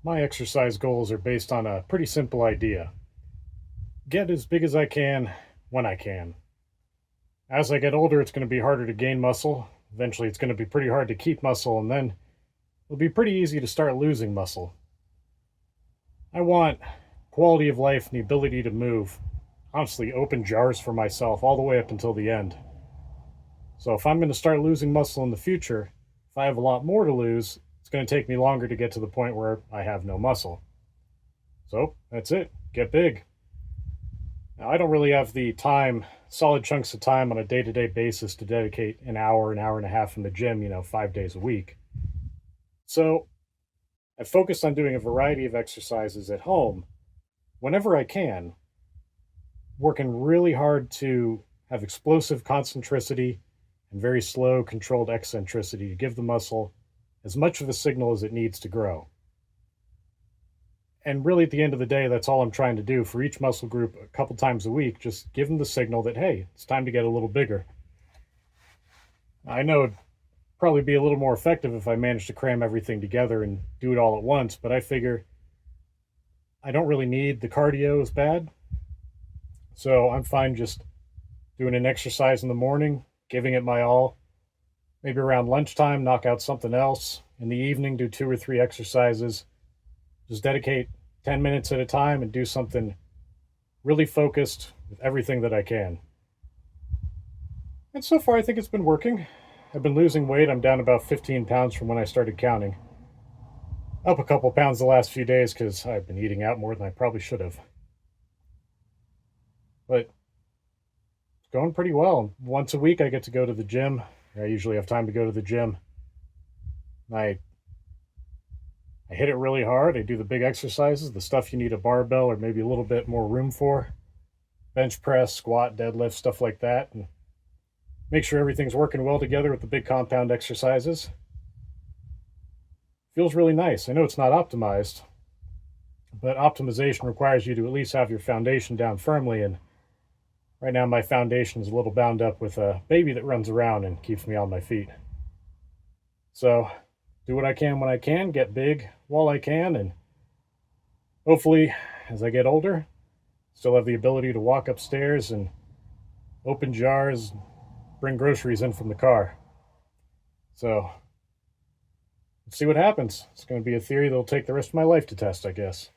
My exercise goals are based on a pretty simple idea: get as big as I can when I can. As I get older, it's going to be harder to gain muscle. Eventually, it's going to be pretty hard to keep muscle, and then it'll be pretty easy to start losing muscle. I want quality of life and the ability to move, honestly, open jars for myself all the way up until the end. So, if I'm going to start losing muscle in the future, if I have a lot more to lose, it's going to take me longer to get to the point where I have no muscle. So, that's it. Get big. Now, I don't really have the time, solid chunks of time on a day to day basis to dedicate an hour and a half in the gym, 5 days a week. So I focused on doing a variety of exercises at home whenever I can, working really hard to have explosive concentricity and very slow, controlled eccentricity to give the muscle as much of a signal as it needs to grow. And really, at the end of the day, that's all I'm trying to do for each muscle group a couple times a week. Just give them the signal that, hey, it's time to get a little bigger. I know it'd probably be a little more effective if I managed to cram everything together and do it all at once, but I figure I don't really need the cardio as bad. So I'm fine just doing an exercise in the morning, giving it my all. Maybe around lunchtime, knock out something else. In the evening, do two or three exercises. Just dedicate 10 minutes at a time and do something really focused with everything that I can. And so far, I think it's been working. I've been losing weight. I'm down about 15 pounds from when I started counting. Up a couple pounds the last few days because I've been eating out more than I probably should have. But it's going pretty well. Once a week, I get to go to the gym. I usually have time to go to the gym. I I hit it really hard. I do the big exercises, the stuff you need a barbell or maybe a little bit more room for: bench press, squat, deadlift, stuff like that. And make sure everything's working well together with the big compound exercises. Feels really nice. I know it's not optimized, but optimization requires you to at least have your foundation down firmly. And right now, my foundation is a little bound up with a baby that runs around and keeps me on my feet. So, do what I can when I can, get big while I can, and hopefully, as I get older, still have the ability to walk upstairs and open jars, bring groceries in from the car. So, let's see what happens. It's going to be a theory that'll take the rest of my life to test, I guess.